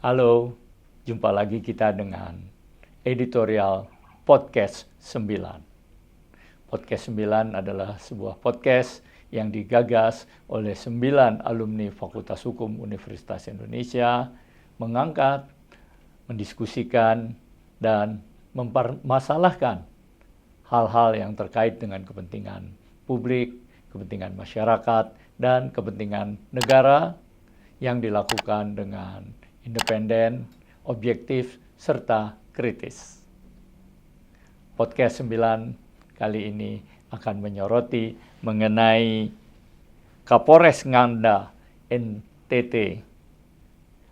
Halo, jumpa lagi kita dengan editorial Podcast 9. Podcast 9 adalah sebuah podcast yang digagas oleh 9 alumni Fakultas Hukum Universitas Indonesia, mengangkat, mendiskusikan, dan mempermasalahkan hal-hal yang terkait dengan kepentingan publik, kepentingan masyarakat, dan kepentingan negara yang dilakukan dengan independen, objektif, serta kritis. Podcast 9 kali ini akan menyoroti mengenai Kapolres Ngada NTT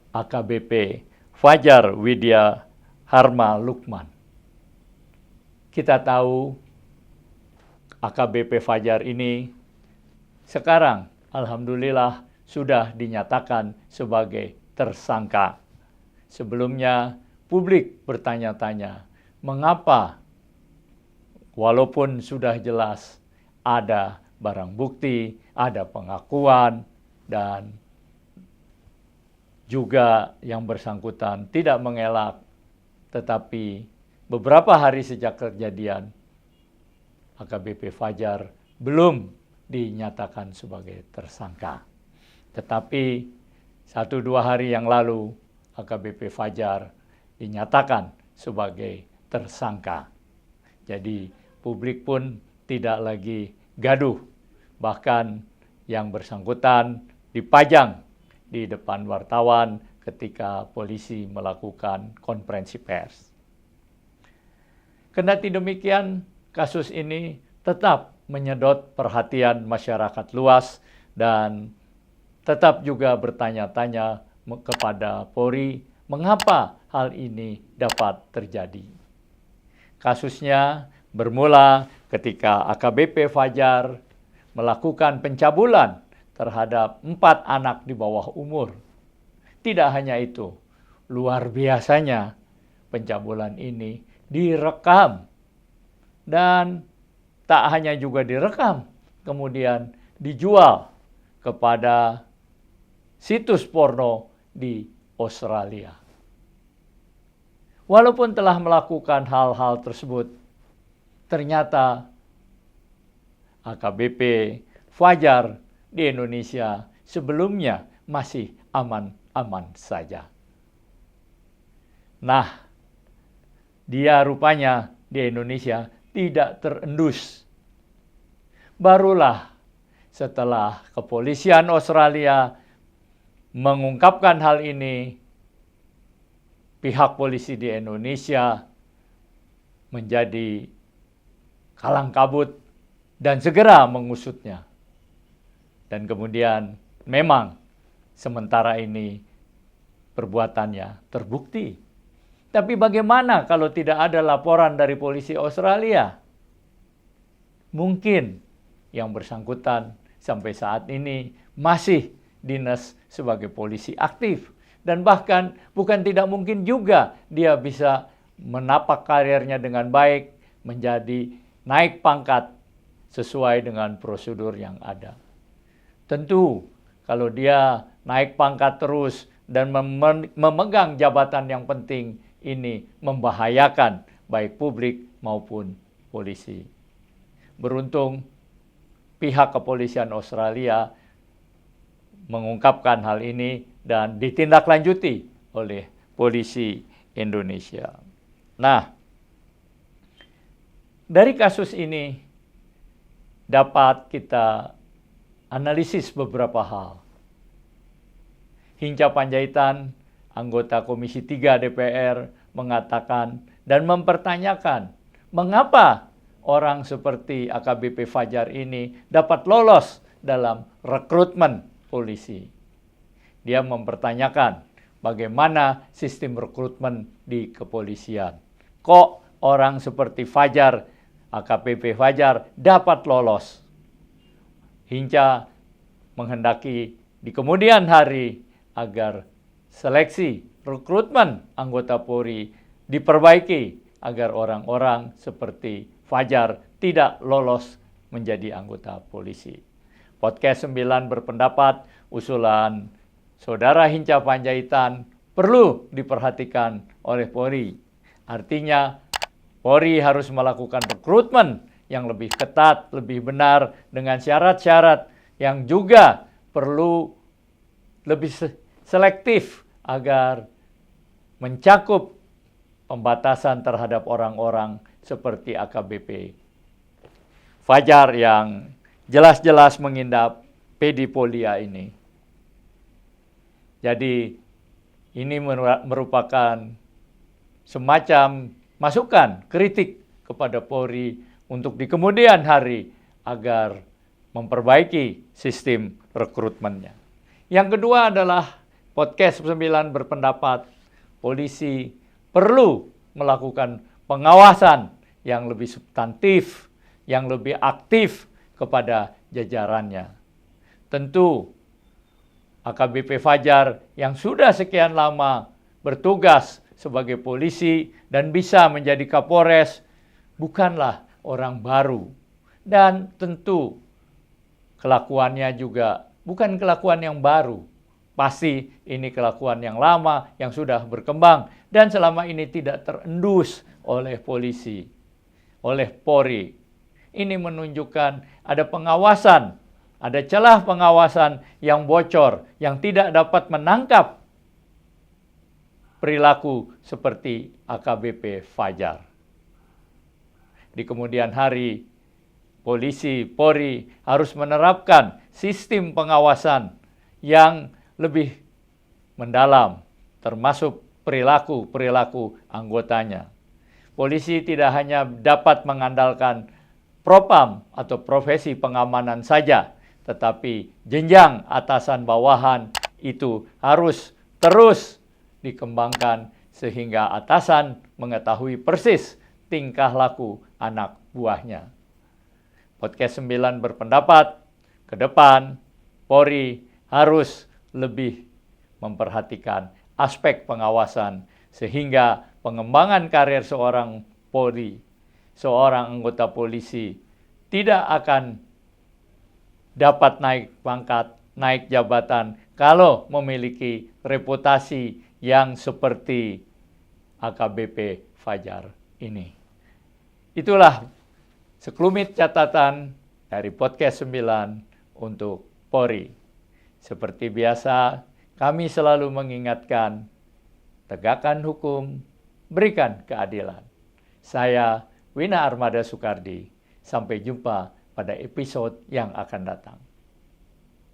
AKBP Fajar Widya Harma Lukman. Kita tahu AKBP Fajar ini sekarang alhamdulillah sudah dinyatakan sebagai tersangka. Sebelumnya publik bertanya-tanya, mengapa walaupun sudah jelas ada barang bukti, ada pengakuan, dan juga yang bersangkutan tidak mengelak, tetapi beberapa hari sejak kejadian AKBP Fajar belum dinyatakan sebagai tersangka. Tetapi 1-2 hari yang lalu AKBP Fajar dinyatakan sebagai tersangka. Jadi publik pun tidak lagi gaduh. Bahkan yang bersangkutan dipajang di depan wartawan ketika polisi melakukan konferensi pers. Kendati demikian, kasus ini tetap menyedot perhatian masyarakat luas dan tetap juga bertanya-tanya kepada Polri mengapa hal ini dapat terjadi. Kasusnya bermula ketika AKBP Fajar melakukan pencabulan terhadap 4 anak di bawah umur. Tidak hanya itu, luar biasanya pencabulan ini direkam. Dan tak hanya juga direkam, kemudian dijual kepada situs porno di Australia. Walaupun telah melakukan hal-hal tersebut, ternyata AKBP Fajar di Indonesia sebelumnya masih aman-aman saja. Nah, dia rupanya di Indonesia tidak terendus. Barulah setelah kepolisian Australia mengungkapkan hal ini, pihak polisi di Indonesia menjadi kalang kabut dan segera mengusutnya. Dan kemudian memang sementara ini perbuatannya terbukti. Tapi bagaimana kalau tidak ada laporan dari polisi Australia? Mungkin yang bersangkutan sampai saat ini masih dinas sebagai polisi aktif. Dan bahkan bukan tidak mungkin juga dia bisa menapak karirnya dengan baik, menjadi naik pangkat sesuai dengan prosedur yang ada. Tentu kalau dia naik pangkat terus dan memegang jabatan yang penting, ini membahayakan baik publik maupun polisi. Beruntung pihak kepolisian Australia mengungkapkan hal ini dan ditindaklanjuti oleh polisi Indonesia. Nah, dari kasus ini dapat kita analisis beberapa hal. Hinca Panjaitan, anggota Komisi 3 DPR, mengatakan dan mempertanyakan mengapa orang seperti AKBP Fajar ini dapat lolos dalam rekrutmen polisi. Dia mempertanyakan bagaimana sistem rekrutmen di kepolisian. Kok orang seperti Fajar, AKBP Fajar dapat lolos? Hinca menghendaki di kemudian hari agar seleksi rekrutmen anggota Polri diperbaiki agar orang-orang seperti Fajar tidak lolos menjadi anggota polisi. Podcast 9 berpendapat usulan Saudara Hinca Panjaitan perlu diperhatikan oleh Polri. Artinya, Polri harus melakukan rekrutmen yang lebih ketat, lebih benar, dengan syarat-syarat yang juga perlu lebih selektif agar mencakup pembatasan terhadap orang-orang seperti AKBP Fajar yang jelas-jelas mengindap pedipolia ini. Jadi ini merupakan semacam masukan, kritik kepada Polri untuk di kemudian hari agar memperbaiki sistem rekrutmennya. Yang kedua adalah podcast 9 berpendapat polisi perlu melakukan pengawasan yang lebih substantif, yang lebih aktif kepada jajarannya. Tentu AKBP Fajar yang sudah sekian lama bertugas sebagai polisi dan bisa menjadi Kapolres bukanlah orang baru. Dan tentu kelakuannya juga bukan kelakuan yang baru. Pasti ini kelakuan yang lama, yang sudah berkembang dan selama ini tidak terendus oleh polisi, oleh Polri. Ini menunjukkan ada pengawasan, ada celah pengawasan yang bocor, yang tidak dapat menangkap perilaku seperti AKBP Fajar. Di kemudian hari, polisi, Polri harus menerapkan sistem pengawasan yang lebih mendalam, termasuk perilaku anggotanya. Polisi tidak hanya dapat mengandalkan propam atau profesi pengamanan saja, tetapi jenjang atasan bawahan itu harus terus dikembangkan sehingga atasan mengetahui persis tingkah laku anak buahnya. Podcast 9 berpendapat, ke depan Polri harus lebih memperhatikan aspek pengawasan sehingga pengembangan karir seorang Polri, seorang anggota polisi tidak akan dapat naik pangkat, naik jabatan kalau memiliki reputasi yang seperti AKBP Fajar ini. Itulah sekelumit catatan dari podcast 9 untuk Polri. Seperti biasa, kami selalu mengingatkan, tegakkan hukum, berikan keadilan. Saya Wina Armada Soekardi. Sampai jumpa pada episode yang akan datang.